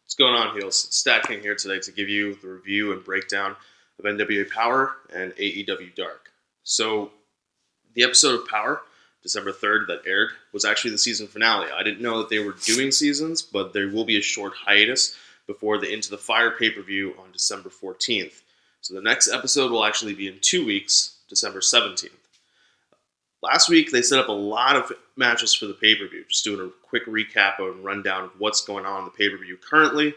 What's going on, Heels? StatKing here today to give you the review and breakdown of NWA Powerrr and AEW Dark. So, the episode of Powerrr, December 3rd, that aired, was actually the season finale. I didn't know that they were doing seasons, but there will be a short hiatus before the Into the Fire pay-per-view on December 14th. So the next episode will actually be in 2 weeks, December 17th. Last week, they set up a lot of matches for the pay-per-view. Just doing a quick recap and rundown of what's going on in the pay-per-view currently.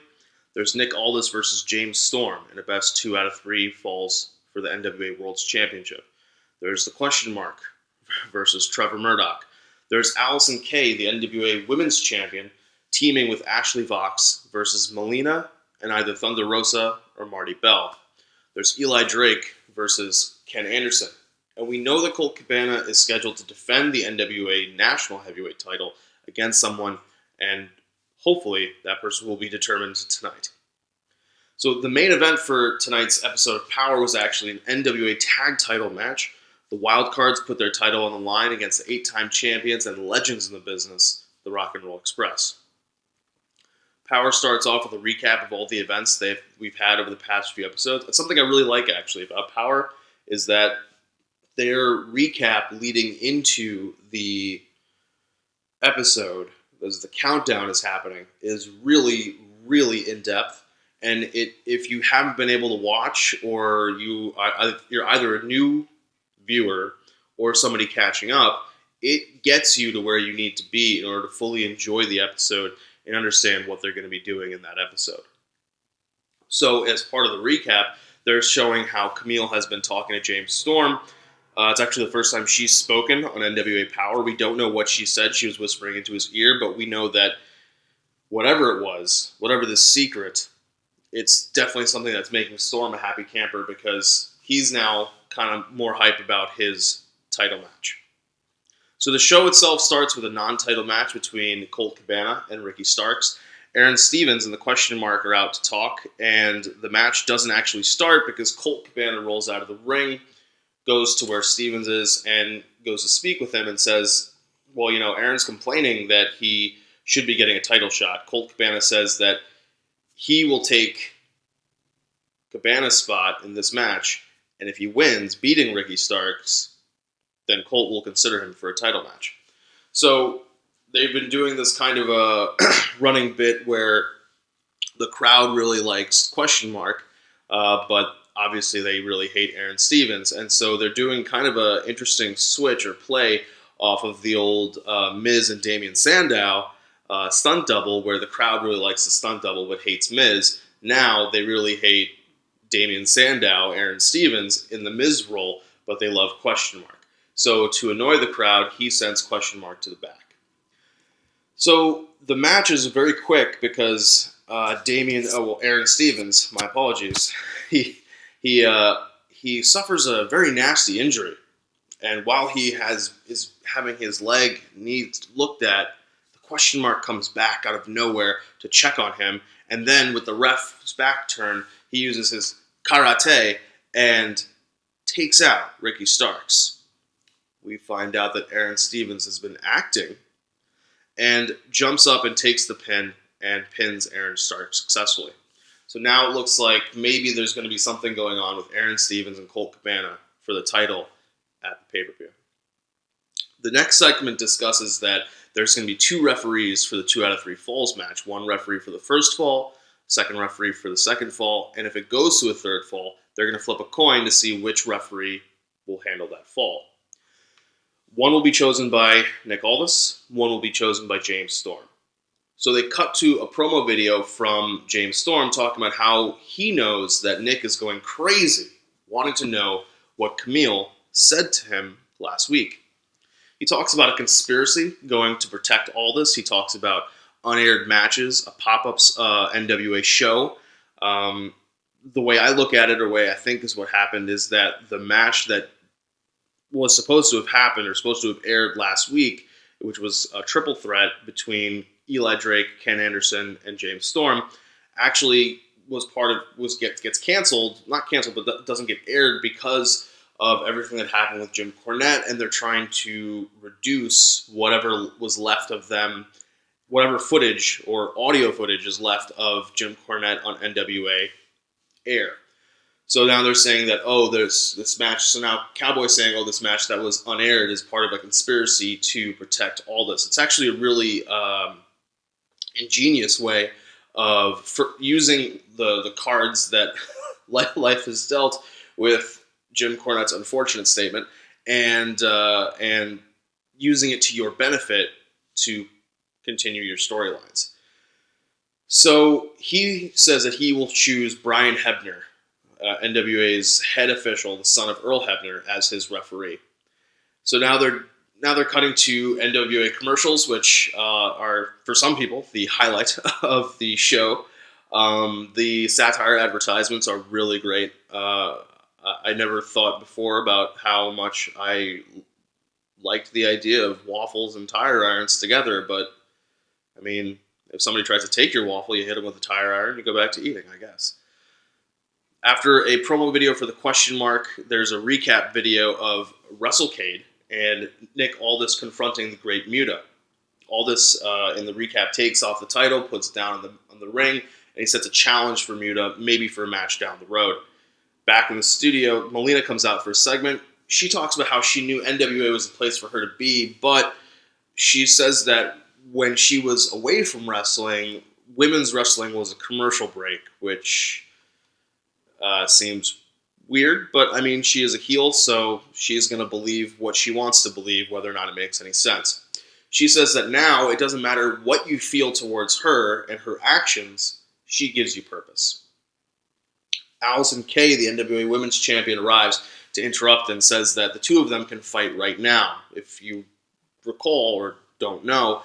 There's Nick Aldis versus James Storm in a best 2 out of 3 falls for the NWA World's Championship. There's the Question Mark versus Trevor Murdoch. There's Allison Kay, the NWA Women's Champion, teaming with Ashley Vox versus Melina and either Thunder Rosa or Marty Bell. There's Eli Drake versus Ken Anderson. And we know that Colt Cabana is scheduled to defend the NWA National Heavyweight title against someone, and hopefully that person will be determined tonight. So the main event for tonight's episode of Powerrr was actually an NWA tag title match. The Wildcards put their title on the line against the 8-time champions and legends in the business, the Rock and Roll Express. Powerrr starts off with a recap of all the events we've had over the past few episodes. It's something I really like, actually, about Powerrr, is that their recap leading into the episode, as the countdown is happening, is really, really in-depth. And if you haven't been able to watch, or you're either a new viewer or somebody catching up, it gets you to where you need to be in order to fully enjoy the episode and understand what they're going to be doing in that episode. So as part of the recap, they're showing how Camille has been talking to James Storm. It's actually the first time she's spoken on NWA Powerrr. We don't know what she said. She was whispering into his ear, but we know that whatever it was, whatever the secret, it's definitely something that's making Storm a happy camper because he's now kind of more hype about his title match. So the show itself starts with a non-title match between Colt Cabana and Ricky Starks. Aaron Stevens and the Question Mark are out to talk, and the match doesn't actually start because Colt Cabana rolls out of the ring, goes to where Stevens is, and goes to speak with him and says, well, Aaron's complaining that he should be getting a title shot. Colt Cabana says that he will take Cabana's spot in this match, and if he wins, beating Ricky Starks, then Colt will consider him for a title match. So they've been doing this kind of a running bit where the crowd really likes Question Mark, but obviously they really hate Aaron Stevens. And so they're doing kind of an interesting switch or play off of the old Miz and Damian Sandow stunt double, where the crowd really likes the stunt double but hates Miz. Now they really hate Damian Sandow, Aaron Stevens, in the Miz role, but they love Question Mark. So to annoy the crowd, he sends Question Mark to the back. So the match is very quick because Aaron Stevens, my apologies, he suffers a very nasty injury, and while he is having his knee looked at, the Question Mark comes back out of nowhere to check on him, and then with the ref's back turn, he uses his karate and takes out Ricky Starks. We find out that Aaron Stevens has been acting and jumps up and takes the pin and pins Aaron Starks successfully. So now it looks like maybe there's going to be something going on with Aaron Stevens and Colt Cabana for the title at the pay-per-view. The next segment discusses that there's going to be 2 referees for the 2 out of 3 falls match. 1 referee for the first fall, 2nd referee for the 2nd fall, and if it goes to a 3rd fall, they're going to flip a coin to see which referee will handle that fall. 1 will be chosen by Nick Aldis, 1 will be chosen by James Storm. So they cut to a promo video from James Storm talking about how he knows that Nick is going crazy, wanting to know what Camille said to him last week. He talks about a conspiracy going to protect Aldis. He talks about unaired matches, a pop-ups NWA show. The way I look at it, or the way I think is what happened, is that the match that was supposed to have happened or supposed to have aired last week, which was a triple threat between Eli Drake, Ken Anderson, and James Storm, actually gets canceled, not canceled, but doesn't get aired because of everything that happened with Jim Cornette, and they're trying to reduce whatever was left of them whatever footage or audio footage is left of Jim Cornette on NWA air. So now they're saying that, oh, there's this match. So now Cowboy's saying, oh, this match that was unaired is part of a conspiracy to protect Aldis. It's actually a really ingenious way of using the cards that life has dealt with Jim Cornette's unfortunate statement and using it to your benefit to continue your storylines. So he says that he will choose Brian Hebner, NWA's head official, the son of Earl Hebner, as his referee. So now they're cutting to NWA commercials, which are, for some people, the highlight of the show. The satire advertisements are really great. I never thought before about how much I liked the idea of waffles and tire irons together, but, I mean, if somebody tries to take your waffle, you hit them with a tire iron, you go back to eating, I guess. After a promo video for the question mark, there's a recap video of WrestleCade and Nick Aldis confronting the Great Muta. Aldis, in the recap, takes off the title, puts it down on the ring, and he sets a challenge for Muta, maybe for a match down the road. Back in the studio, Melina comes out for a segment. She talks about how she knew NWA was the place for her to be, but she says that when she was away from wrestling, women's wrestling was a commercial break, which seems weird, but I mean, she is a heel, so she's going to believe what she wants to believe, whether or not it makes any sense. She says that now it doesn't matter what you feel towards her and her actions, she gives you purpose. Allison Kay, the NWA Women's Champion, arrives to interrupt and says that the two of them can fight right now. If you recall or don't know,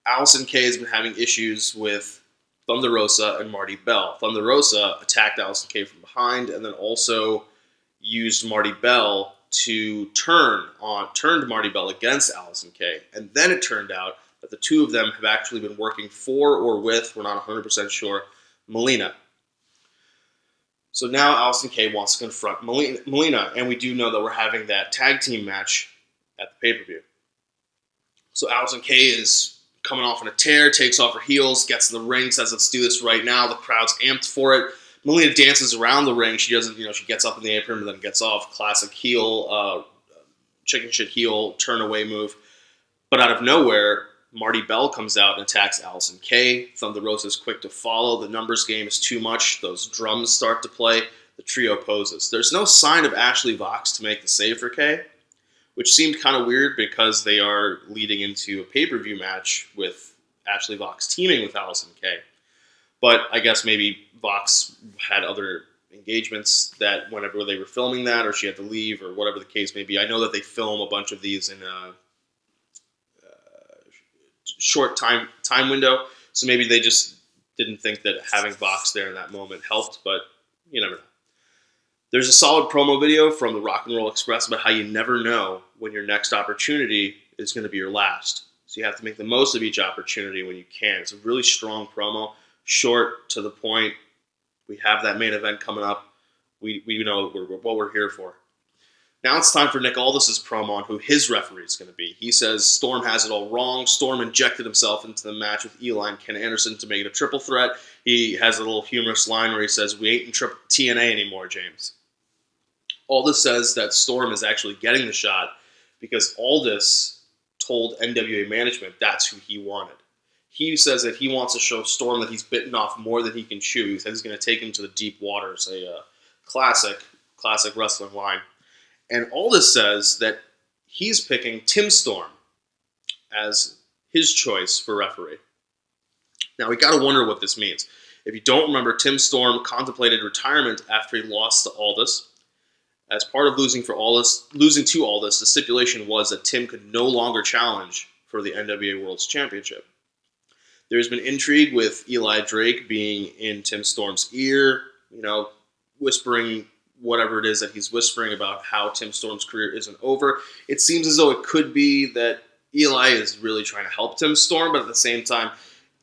Allison Kay has been having issues with Thunder Rosa and Marty Bell. Thunder Rosa attacked Allison Kay from behind and then also used Marty Bell to turned Marty Bell against Allison Kay. And then it turned out that the two of them have actually been working for or with, we're not 100% sure, Melina. So now Allison Kay wants to confront Melina, and we do know that we're having that tag team match at the pay-per-view. So Allison Kay is coming off on a tear, takes off her heels, gets in the ring, says, let's do this right now. The crowd's amped for it. Melina dances around the ring. She doesn't, she gets up in the apron and then gets off. Classic heel, chicken shit heel, turn away move. But out of nowhere, Marty Bell comes out and attacks Allison Kay. Thunder Rosa is quick to follow. The numbers game is too much. Those drums start to play. The trio poses. There's no sign of Ashley Vox to make the save for Kay, which seemed kind of weird because they are leading into a pay-per-view match with Ashley Vox teaming with Allison Kay. But I guess maybe Vox had other engagements that whenever they were filming that, or she had to leave, or whatever the case may be. I know that they film a bunch of these in a short time window, so maybe they just didn't think that having Vox there in that moment helped, but you never know. There's a solid promo video from the Rock and Roll Express about how you never know when your next opportunity is going to be your last. So you have to make the most of each opportunity when you can. It's a really strong promo, short, to the point. We have that main event coming up. We know what we're here for. Now it's time for Nick Aldis' promo on who his referee is going to be. He says Storm has it all wrong. Storm injected himself into the match with Eli and Ken Anderson to make it a triple threat. He has a little humorous line where he says, we ain't in TNA anymore, James. Aldis says that Storm is actually getting the shot because Aldis told NWA management that's who he wanted. He says that he wants to show Storm that he's bitten off more than he can chew. He says he's going to take him to the deep waters, a classic wrestling line. And Aldis says that he's picking Tim Storm as his choice for referee. Now, we got to wonder what this means. If you don't remember, Tim Storm contemplated retirement after he lost to Aldis. As part of losing to Aldis, the stipulation was that Tim could no longer challenge for the NWA World's Championship. There's been intrigue with Eli Drake being in Tim Storm's ear, whispering whatever it is that he's whispering about how Tim Storm's career isn't over. It seems as though it could be that Eli is really trying to help Tim Storm, but at the same time,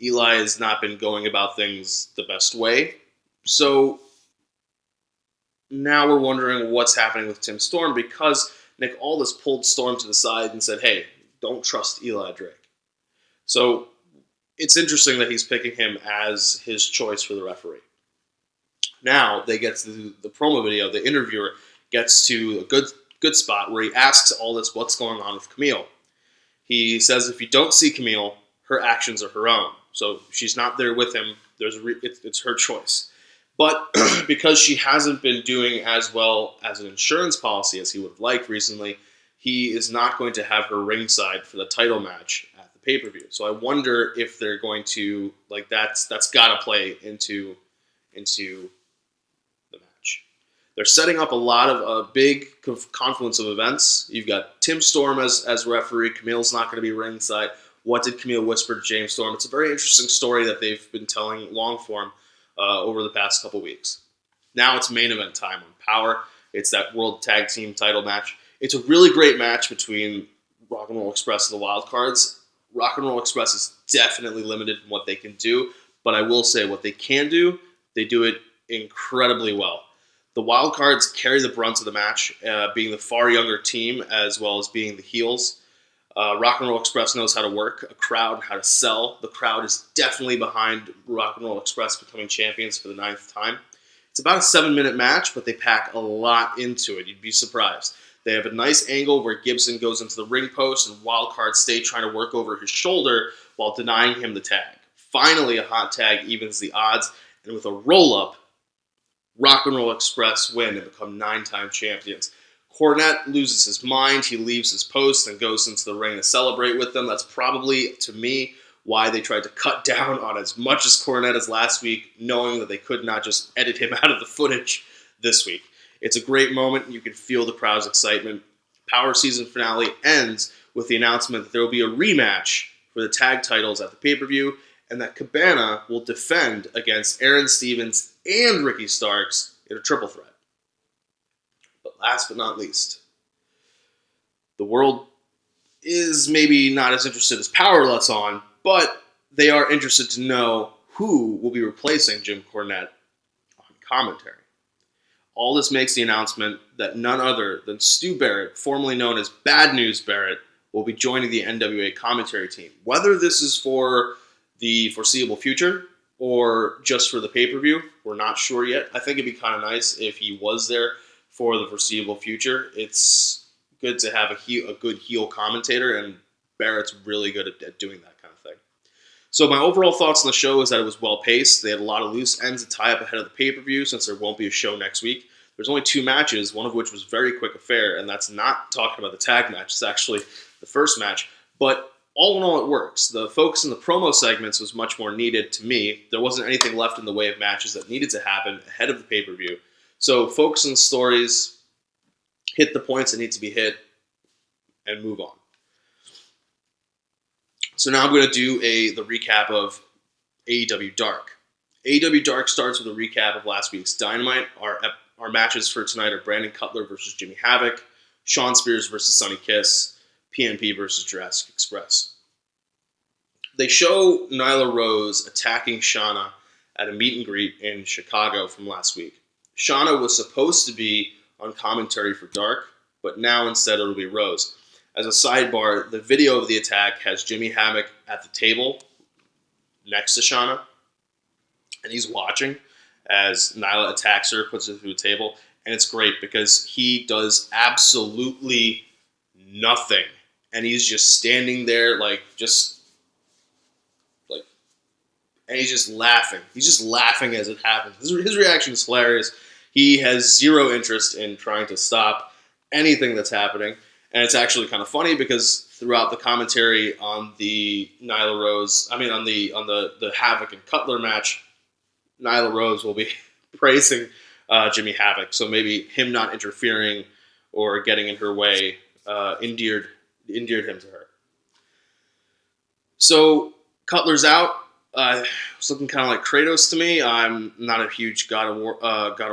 Eli has not been going about things the best way. So now we're wondering what's happening with Tim Storm because Nick Aldis pulled Storm to the side and said, hey, don't trust Eli Drake. So it's interesting that he's picking him as his choice for the referee. Now they get to the promo video. The interviewer gets to a good spot where he asks all this, what's going on with Camille. He says if you don't see Camille, her actions are her own. So she's not there with him. It's her choice. But because she hasn't been doing as well as an insurance policy as he would have liked recently, he is not going to have her ringside for the title match at the pay-per-view. So I wonder if they're going to, like, that's got to play into the match. They're setting up a lot of a big confluence of events. You've got Tim Storm as referee. Camille's not going to be ringside. What did Camille whisper to James Storm? It's a very interesting story that they've been telling long form over the past couple weeks. Now it's main event time on Power. It's that World Tag Team title match. It's a really great match between Rock and Roll Express and the Wild Cards. Rock and Roll Express is definitely limited in what they can do, but I will say what they can do, they do it incredibly well. The Wild Cards carry the brunt of the match, being the far younger team as well as being the heels. Rock and Roll Express knows how to work a crowd and how to sell. The crowd is definitely behind Rock and Roll Express becoming champions for the 9th time. It's about a 7-minute match, but they pack a lot into it. You'd be surprised. They have a nice angle where Gibson goes into the ring post and Wildcard stay trying to work over his shoulder while denying him the tag. Finally, a hot tag evens the odds, and with a roll-up, Rock and Roll Express win and become 9-time champions. Cornette loses his mind. He leaves his post and goes into the ring to celebrate with them. That's probably, to me, why they tried to cut down on as much as Cornette as last week, knowing that they could not just edit him out of the footage this week. It's a great moment. You can feel the crowd's excitement. Power season finale ends with the announcement that there will be a rematch for the tag titles at the pay-per-view, and that Cabana will defend against Aaron Stevens and Ricky Starks in a triple threat. But last but not least, the world is maybe not as interested as Power lets on, but they are interested to know who will be replacing Jim Cornette on commentary. All this makes the announcement that none other than Stu Barrett, formerly known as Bad News Barrett, will be joining the NWA commentary team. Whether this is for the foreseeable future or just for the pay-per-view, we're not sure yet. I think it'd be kind of nice if he was there for the foreseeable future. It's good to have a good heel commentator, and Barrett's really good at doing that kind of thing. So my overall thoughts on the show is that it was well-paced. They had a lot of loose ends to tie up ahead of the pay-per-view since there won't be a show next week. There's only 2 matches, one of which was a very quick affair, and that's not talking about the tag match. It's actually the first match. But all in all, it works. The focus in the promo segments was much more needed to me. There wasn't anything left in the way of matches that needed to happen ahead of the pay-per-view. So focus on the stories, hit the points that need to be hit, and move on. So now I'm going to do the recap of AEW Dark. AEW Dark starts with a recap of last week's Dynamite. Our matches for tonight are Brandon Cutler versus Jimmy Havoc, Shawn Spears versus Sonny Kiss, PNP versus Jurassic Express. They show Nyla Rose attacking Shauna at a meet and greet in Chicago from last week. Shauna was supposed to be on commentary for Dark, but now instead it'll be Rose. As a sidebar, the video of the attack has Jimmy Havoc at the table next to Shauna, and he's watching as Nyla attacks her, puts her through the table, and it's great because he does absolutely nothing, and he's just standing there and he's just laughing. He's just laughing as it happens. His reaction is hilarious. He has zero interest in trying to stop anything that's happening. And it's actually kind of funny because throughout the commentary on the on the Havoc and Cutler match, Nyla Rose will be praising Jimmy Havoc. So maybe him not interfering or getting in her way endeared him to her. So Cutler's out. It's looking kind of like Kratos to me. I'm not a huge God of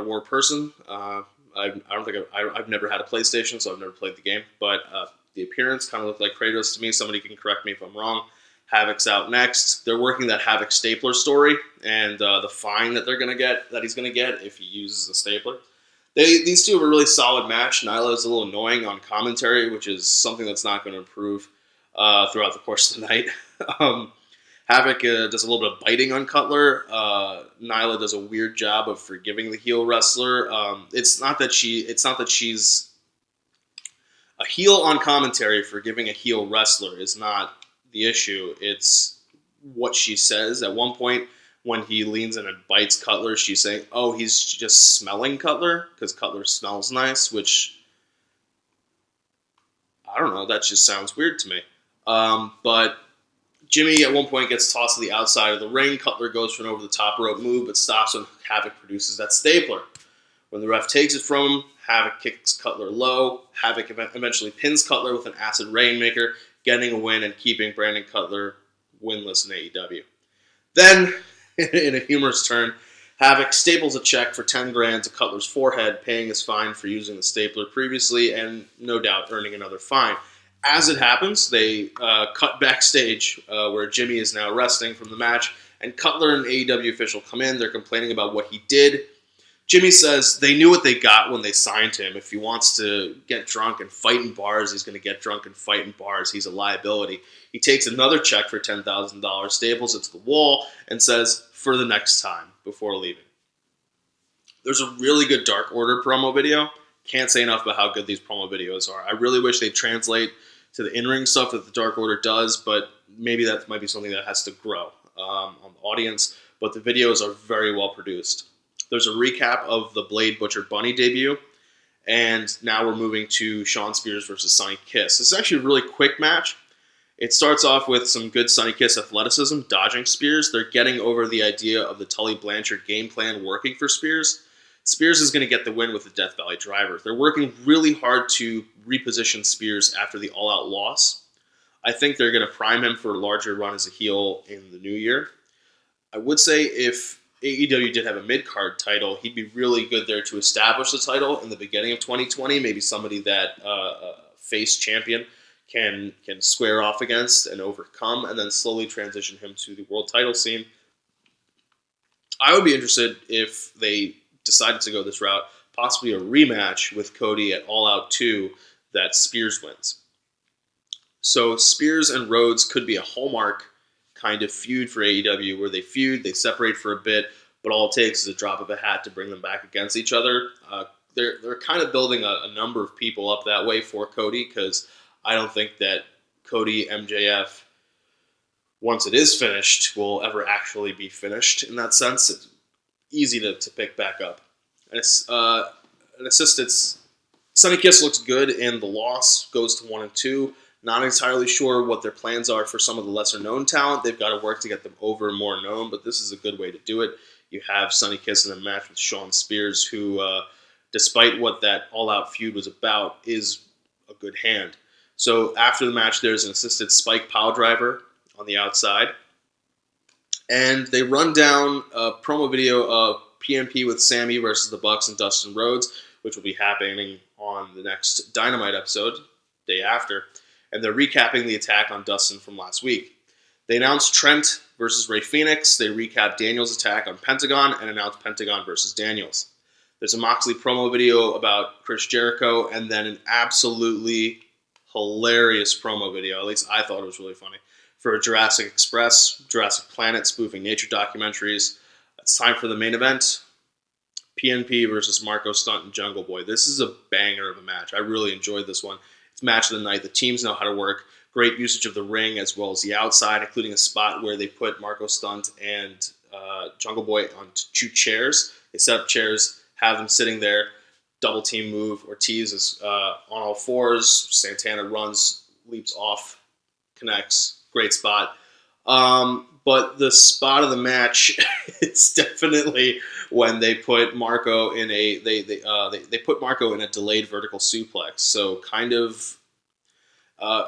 War person. I've never had a PlayStation, so I've never played the game. But the appearance kind of looked like Kratos to me. Somebody can correct me if I'm wrong. Havoc's out next. They're working that Havoc stapler story and the fine that he's gonna get if he uses a stapler. These two have a really solid match. Nyla is a little annoying on commentary, which is something that's not going to improve throughout the course of the night. Havoc does a little bit of biting on Cutler. Nyla does a weird job of forgiving the heel wrestler. It's not that she's a heel on commentary. Forgiving a heel wrestler is not the issue. It's what she says. At one point, when he leans in and bites Cutler, she's saying, "Oh, he's just smelling Cutler because Cutler smells nice," which I don't know. That just sounds weird to me. But Jimmy at one point gets tossed to the outside of the ring. Cutler goes for an over-the-top rope move, but stops when Havoc produces that stapler. When the ref takes it from him, Havoc kicks Cutler low. Havoc eventually pins Cutler with an acid rainmaker, getting a win and keeping Brandon Cutler winless in AEW. Then, in a humorous turn, Havoc staples a check for $10,000 to Cutler's forehead, paying his fine for using the stapler previously and no doubt earning another fine. As it happens, they cut backstage where Jimmy is now resting from the match, and Cutler and AEW official come in. They're complaining about what he did. Jimmy says they knew what they got when they signed him. If he wants to get drunk and fight in bars, he's going to get drunk and fight in bars. He's a liability. He takes another check for $10,000, staples it to the wall, and says, "For the next time," before leaving. There's a really good Dark Order promo video. Can't say enough about how good these promo videos are. I really wish they'd translate to the in-ring stuff that the Dark Order does, but maybe that might be something that has to grow on the audience. But the videos are very well produced. There's a recap of the Blade Butcher Bunny debut, and now we're moving to Shawn Spears versus Sonny Kiss. This is actually a really quick match. It starts off with some good Sonny Kiss athleticism, dodging Spears. They're getting over the idea of the Tully Blanchard game plan working for Spears. Spears is going to get the win with the Death Valley Driver. They're working really hard to reposition Spears after the all-out loss. I think they're going to prime him for a larger run as a heel in the new year. I would say if AEW did have a mid-card title, he'd be really good there to establish the title in the beginning of 2020. Maybe somebody that face champion can square off against and overcome, and then slowly transition him to the world title scene. I would be interested if they decided to go this route, possibly a rematch with Cody at All Out 2 that Spears wins. So Spears and Rhodes could be a hallmark kind of feud for AEW, where they feud, they separate for a bit, but all it takes is a drop of a hat to bring them back against each other. They're kind of building a number of people up that way for Cody, because I don't think that Cody MJF, once it is finished, will ever actually be finished in that sense. It's easy to pick back up. And it's an assistance. Sonny Kiss looks good in the loss, goes to 1-2. Not entirely sure what their plans are for some of the lesser-known talent. They've got to work to get them over and more known, but this is a good way to do it. You have Sonny Kiss in a match with Shawn Spears, who, despite what that all-out feud was about, is a good hand. So after the match, there's an assisted spike pile driver on the outside. And they run down a promo video of PNP with Sammy versus the Bucks and Dustin Rhodes, which will be happening on the next Dynamite episode, day after. And they're recapping the attack on Dustin from last week. They announced Trent versus Rey Fenix. They recap Daniels' attack on Pentagon and announced Pentagon versus Daniels. There's a Moxley promo video about Chris Jericho, and then an absolutely hilarious promo video. At least I thought it was really funny. For Jurassic Express, Jurassic Planet, spoofing nature documentaries. It's time for the main event. PNP versus Marco Stunt and Jungle Boy. This is a banger of a match. I really enjoyed this one. It's match of the night. The teams know how to work. Great usage of the ring as well as the outside, including a spot where they put Marco Stunt and Jungle Boy on two chairs. They set up chairs, have them sitting there, double team move. Ortiz is on all fours. Santana runs, leaps off, connects. Great spot. But the spot of the match is definitely when they put Marco in they put Marco in a delayed vertical suplex. So kind of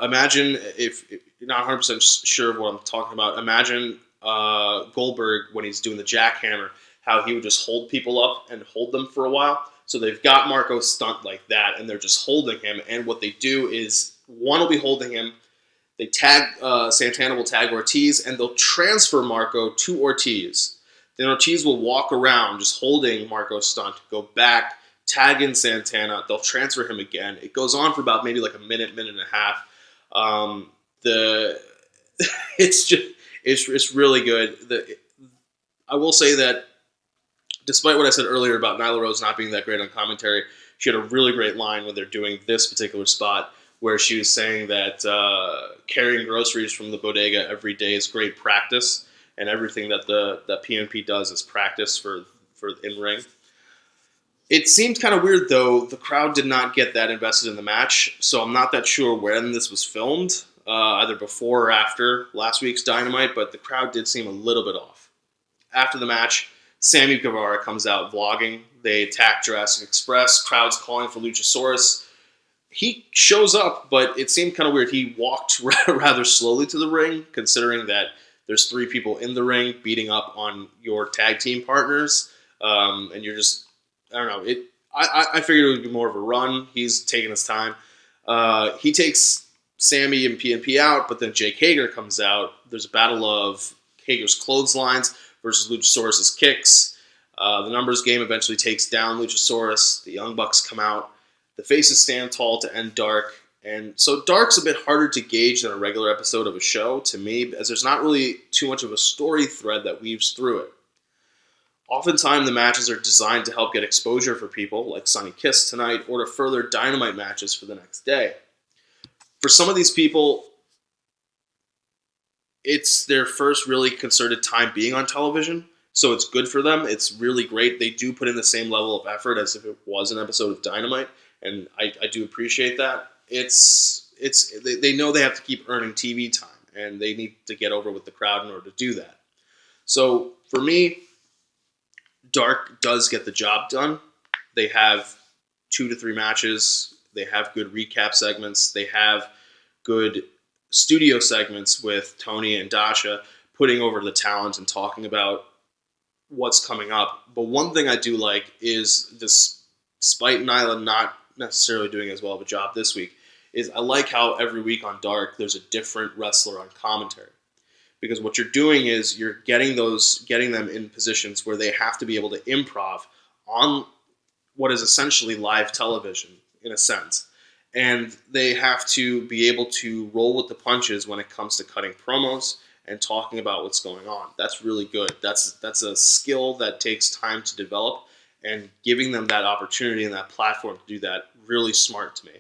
imagine if you're not 100% sure of what I'm talking about. Imagine Goldberg when he's doing the jackhammer, how he would just hold people up and hold them for a while. So they've got Marco Stunt like that, and they're just holding him. And what they do is one will be holding him. They tag, Santana will tag Ortiz, and they'll transfer Marco to Ortiz. Then Ortiz will walk around just holding Marco Stunt, go back, tag in Santana. They'll transfer him again. It goes on for about maybe like a minute and a half. It's It's really good. I will say that despite what I said earlier about Nyla Rose not being that great on commentary, she had a really great line when they're doing this particular spot where she was saying that carrying groceries from the bodega every day is great practice, and everything that that PNP does is practice for in ring. It seemed kind of weird though. The crowd did not get that invested in the match, so I'm not that sure when this was filmed, either before or after last week's Dynamite. But the crowd did seem a little bit off. After the match, Sammy Guevara comes out vlogging. They attack Jurassic Express. Crowd's calling for Luchasaurus. He shows up, but it seemed kind of weird. He walked rather slowly to the ring, considering that there's 3 people in the ring beating up on your tag team partners, and you're just, I don't know. I figured it would be more of a run. He's taking his time. He takes Sammy and PNP out, but then Jake Hager comes out. There's a battle of Hager's clotheslines versus Luchasaurus' kicks. The numbers game eventually takes down Luchasaurus. The Young Bucks come out. The faces stand tall to end Dark. And so Dark's a bit harder to gauge than a regular episode of a show to me, as there's not really too much of a story thread that weaves through it. Oftentimes the matches are designed to help get exposure for people, like Sunny Kiss tonight, or to further Dynamite matches for the next day. For some of these people, it's their first really concerted time being on television, so it's good for them. It's really great. They do put in the same level of effort as if it was an episode of Dynamite, and I do appreciate that. They know they have to keep earning TV time, and they need to get over with the crowd in order to do that. So for me, Dark does get the job done. They have 2 to 3 matches. They have good recap segments. They have good studio segments with Tony and Dasha putting over the talent and talking about what's coming up. But one thing I do like is this, despite Nyla not necessarily doing as well of a job this week, is I like how every week on Dark there's a different wrestler on commentary. Because what you're doing is you're getting them in positions where they have to be able to improv on what is essentially live television in a sense. And they have to be able to roll with the punches when it comes to cutting promos and talking about what's going on. That's really good. That's a skill that takes time to develop, and giving them that opportunity and that platform to do that, really smart to me.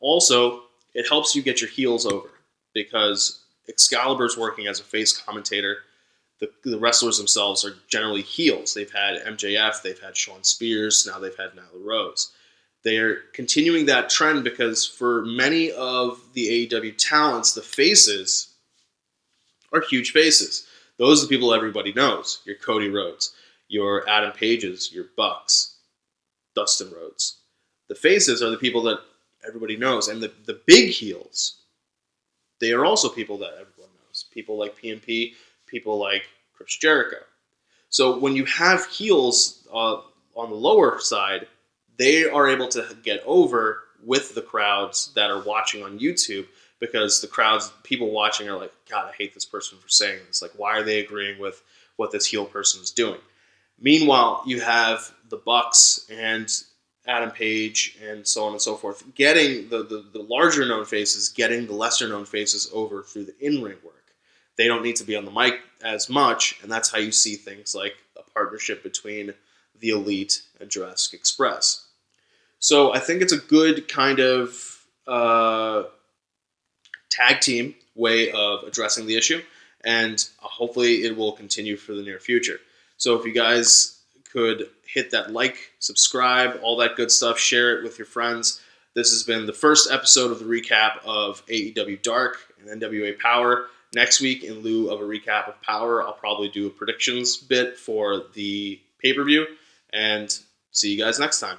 Also, it helps you get your heels over, because Excalibur's working as a face commentator. The wrestlers themselves are generally heels. They've had MJF, they've had Shawn Spears, now they've had Nyla Rose. They're continuing that trend because for many of the AEW talents, the faces are huge faces. Those are the people everybody knows. Your Cody Rhodes, your Adam Pages, your Bucks, Dustin Rhodes. The faces are the people that everybody knows. And the big heels, they are also people that everyone knows. People like PNP, people like Chris Jericho. So when you have heels on the lower side, they are able to get over with the crowds that are watching on YouTube, because the crowds, people watching are like, God, I hate this person for saying this. Like, why are they agreeing with what this heel person is doing? Meanwhile, you have the Bucks and Adam Page and so on and so forth getting the larger known faces, getting the lesser known faces over through the in-ring work. They don't need to be on the mic as much, and that's how you see things like a partnership between the Elite and Jurassic Express. So I think it's a good kind of tag team way of addressing the issue, and hopefully it will continue for the near future. So if you guys could hit that like, subscribe, all that good stuff, share it with your friends. This has been the first episode of the recap of AEW Dark and NWA Powerrr. Next week, in lieu of a recap of Powerrr, I'll probably do a predictions bit for the pay-per-view, and see you guys next time.